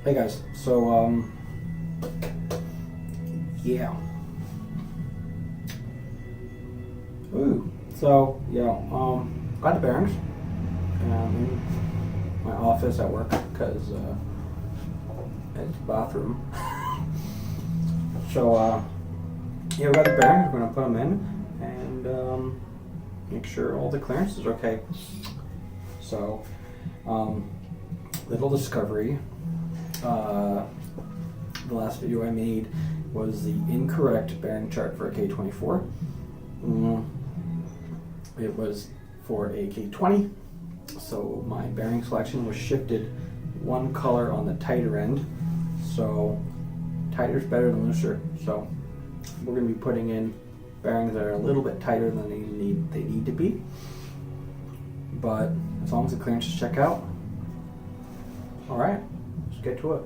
Hey guys, so yeah. Ooh. So yeah, got the bearings in my office at work because it's the bathroom. So yeah, we got the bearings. We're gonna put them in and make sure all the clearance is okay. So little discovery. The last video I made was the incorrect bearing chart for a K24. It was for a K20, so my bearing selection was shifted one color on the tighter end. So tighter is better than looser. So we're going to be putting in bearings that are a little bit tighter than they need to be. But as long as the clearances check out, all right, let's get to it.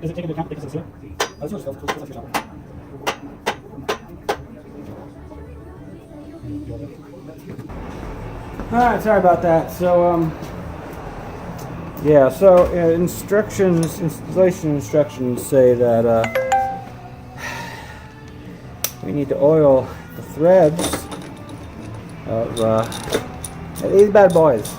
Does it take into account the thickness of the seal? Alright, sorry about that. So, yeah, so installation instructions say that we need to oil the threads of these bad boys.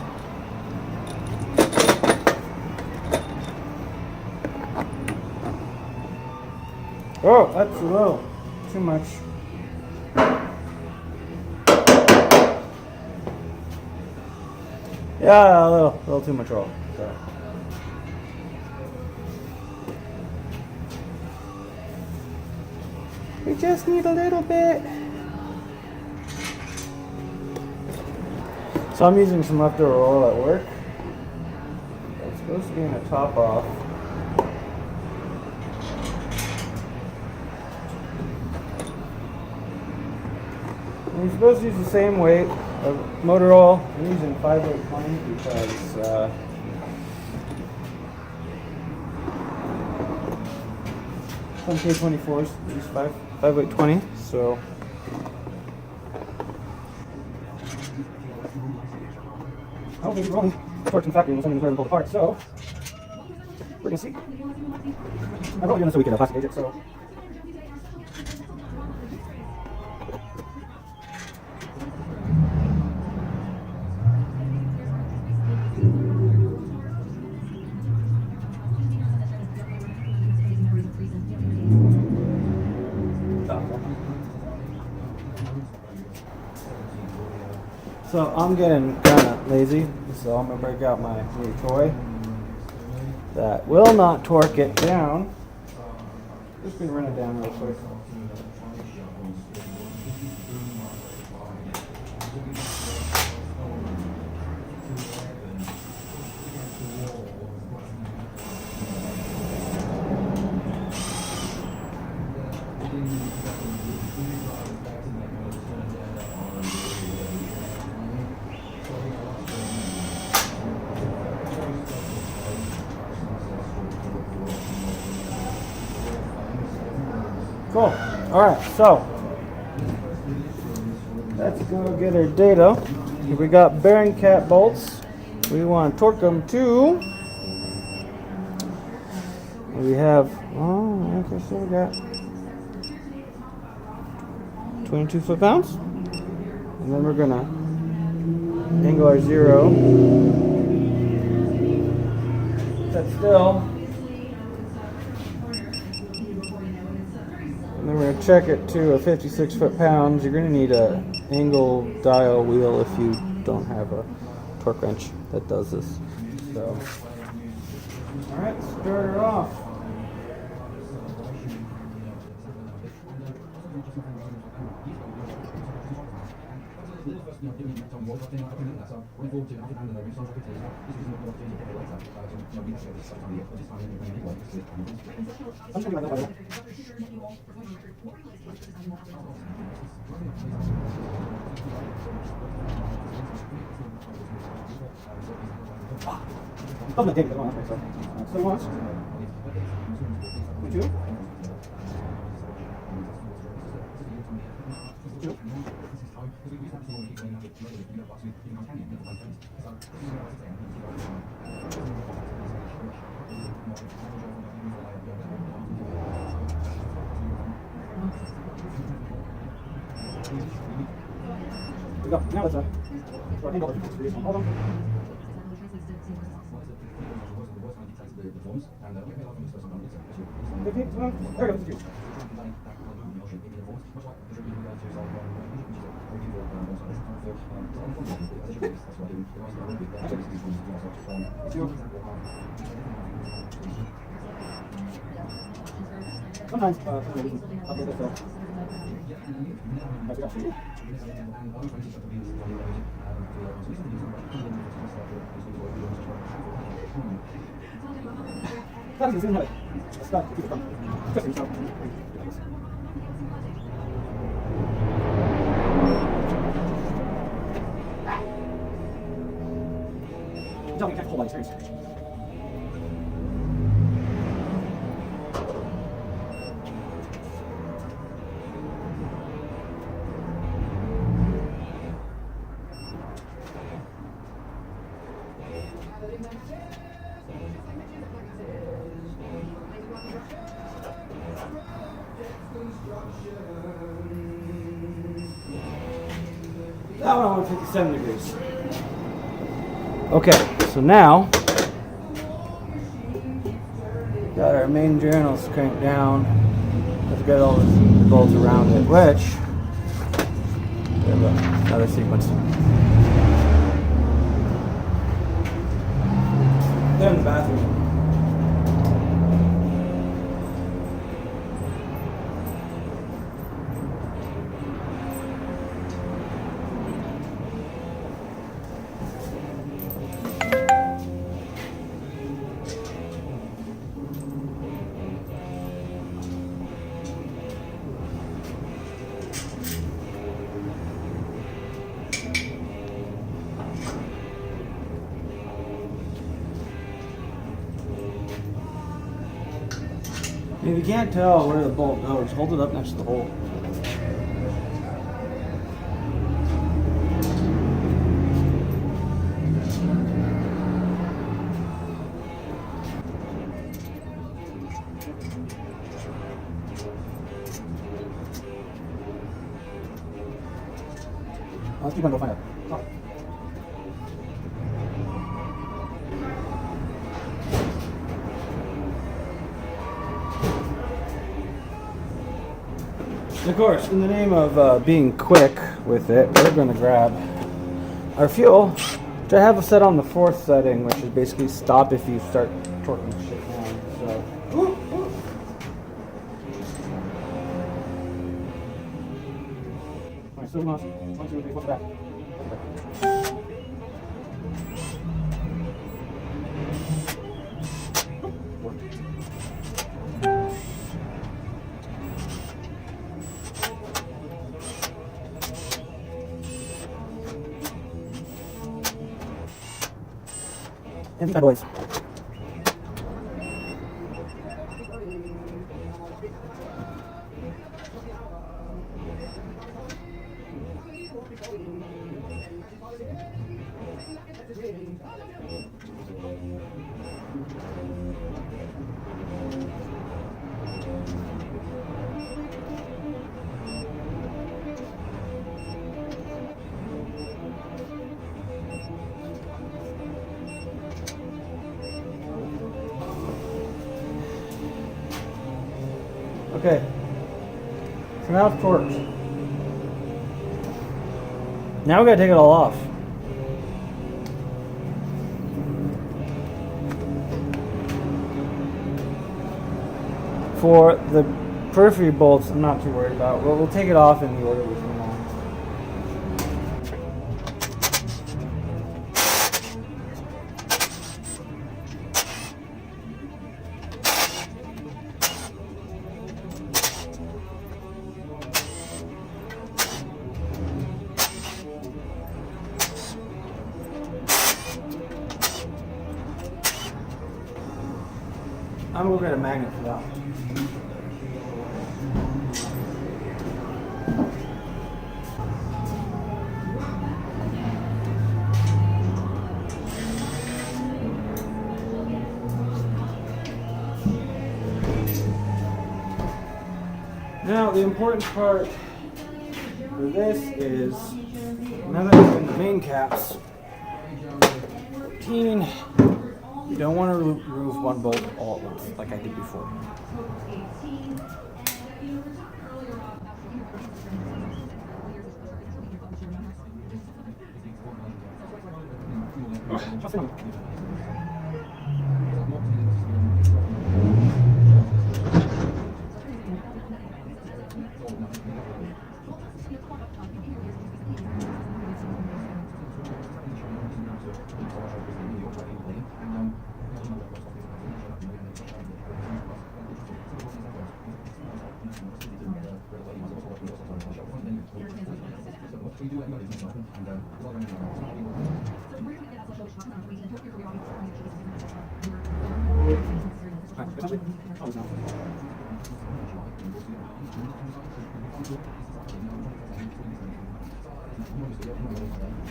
Oh, that's a little too much. Yeah, a little too much oil. Sorry. We just need a little bit. So I'm using some leftover oil at work. It's supposed to be in a top off. And you're supposed to use the same weight of motor oil. I'm using 5/20 because some K24s use 5/20, so I don't think it's rolling torch in the factory and something's ready to pull apart, so we're gonna see. I'm probably doing this so we can plastigage it, so. So I'm getting kind of lazy, so I'm going to break out my new toy that will not torque it down. Just going to run it down real quick. Cool. All right, so let's go get our data. We got bearing cap bolts. We want to torque them to. We have. Oh, okay. So we got 22 foot-pounds, and then we're gonna angle our zero. Set still. Then we're going to check it to a 56 foot-pounds. You're going to need a angle dial wheel if you don't have a torque wrench that does this. So, all right, start her off. So once. Two. We go. Now let's hold on. There we go. Sometimes, Tell me, you can't hold on experience. That one I want 57 degrees. Okay, so now got our main journals cranked down. Let's get all the bolts around it, which we have another sequence. They're in the bathroom. If you can't tell where the bolt goes, hold it up next to the hole. Let's keep on go find it. Oh. Of course, in the name of being quick with it, we're going to grab our fuel, which I have set on the 4th setting, which is basically stop if you start torquing shit down. So. Alright, so 1, 2, 3, 4, back. And bad boys. Okay, so now it's torqued. Now we gotta take it all off. For the periphery bolts, I'm not too worried about. We'll take it off in the order we come along. I'm going to get a magnet for that. Now the important part for this is, now that I'm in the main caps, 14, you don't want to remove one bolt all at once, like I did before.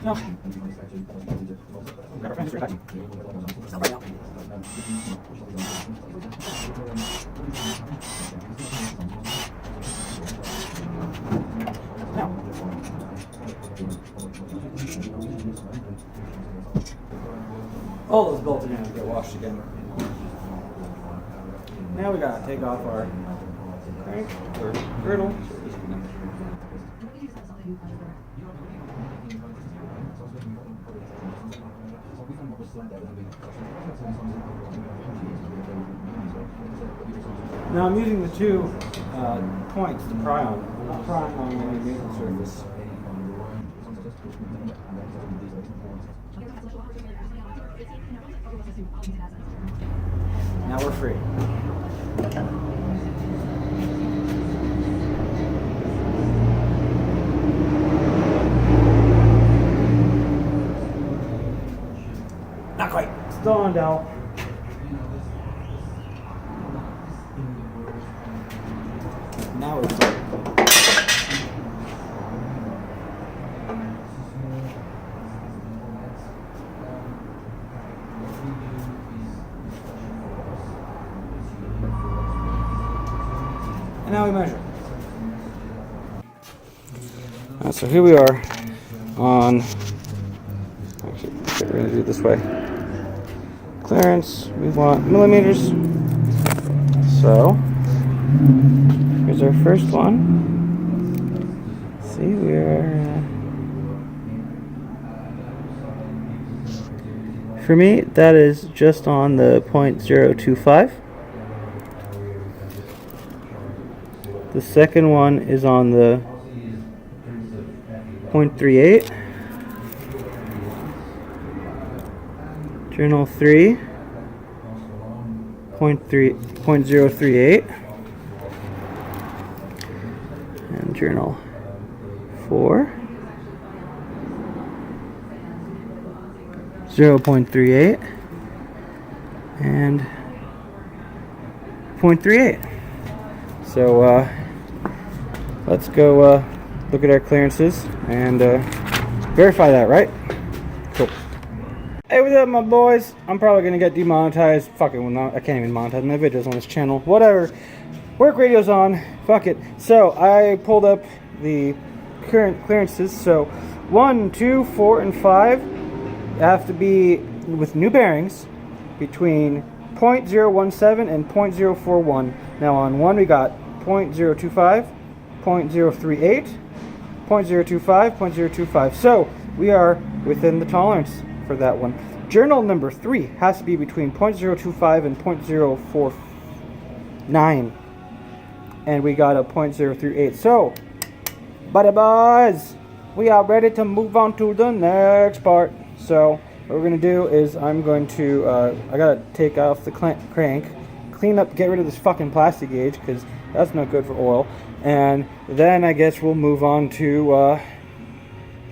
No. Grab our fans straight back. Stop right now. Now. All those bolts are going to get washed again. Now we got to take off our crank or girdle. Now I'm using the two points to pry on. I'm not prying on any maple surface. Now we're free. Not quite. Still on dowel. And now we measure. So here we are on, actually, we're going to do it this way. Clearance, we want millimeters. So, here's our first one. See, we are, for me, that is just on the 0.025. The second one is on the 0.38. Journal 3, 0.038. And journal 4, 0.38. And 0.38. So let's go look at our clearances and verify that, right? Cool. Hey, what's up, my boys? I'm probably gonna get demonetized. Fuck it, well, no, I can't even monetize my videos on this channel. Whatever. Work radio's on. Fuck it. So I pulled up the current clearances. So 1, 2, 4, and 5 have to be with new bearings between 0.017 and 0.041. Now on 1 we got 0.025, 0.038, 0.025, 0.025. So we are within the tolerance for that one. Journal number 3 has to be between 0.025 and 0.049. And we got a 0.038. So, buddy boys, we are ready to move on to the next part. So, what we're going to do is I'm going to, I got to take off the crank, clean up, get rid of this fucking Plastigage, because that's not good for oil. And then I guess we'll move on to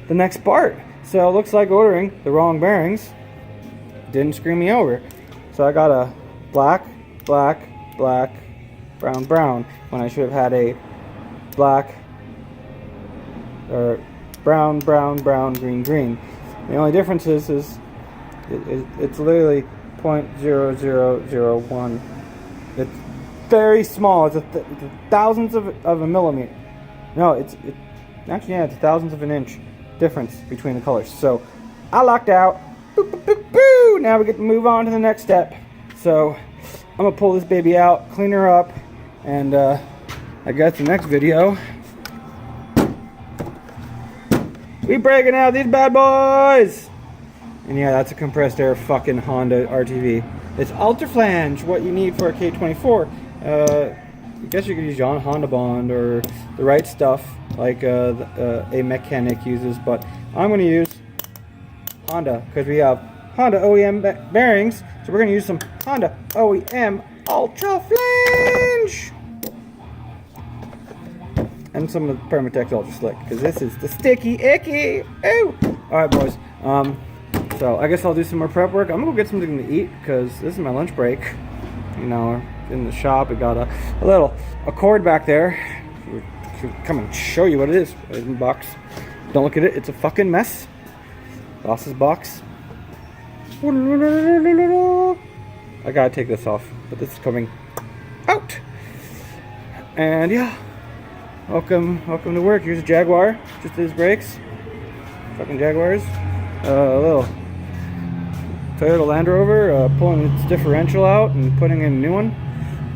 the next part. So it looks like ordering the wrong bearings didn't screw me over. So I got a black, black, black, brown, brown, when I should have had a black, or brown, brown, brown, green, green. The only difference is it's literally 0.0001. It's very small. It's a thousandth of a millimeter. No, it's actually, yeah, it's thousandths of an inch difference between the colors. So I locked out. Boop, boop, boop, boo. Now we get to move on to the next step. So I'm gonna pull this baby out, clean her up, and I guess the next video we breaking out these bad boys. And yeah, that's a compressed air fucking Honda RTV. It's ultra flange, what you need for a K24. I guess you could use Honda Bond or the right stuff like a mechanic uses, but I'm going to use Honda because we have Honda OEM bearings, so we're going to use some Honda OEM ultra flange and some of the Permatex Ultra Slick because this is the sticky icky. Ooh! Alright, boys. So I guess I'll do some more prep work. I'm gonna go get something to eat because this is my lunch break. You know, in the shop we got a cord back there. Come and show you what it is. It's in the box. Don't look at it. It's a fucking mess. Boss's box. I gotta take this off, but this is coming out. And yeah, welcome to work. Here's a Jaguar. Just his brakes. Fucking Jaguars. A little Toyota Land Rover, pulling its differential out and putting in a new one.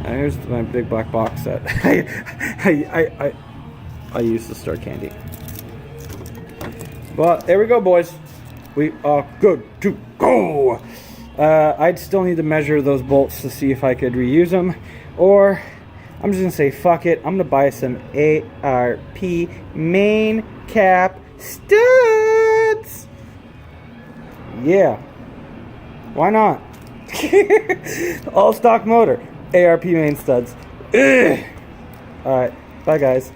And here's my big black box that I use to store candy. But there we go, boys. We are good to go. I'd still need to measure those bolts to see if I could reuse them, or I'm just gonna say fuck it. I'm gonna buy some ARP main cap studs. Yeah, why not? All stock motor, ARP main studs. Alright, bye guys.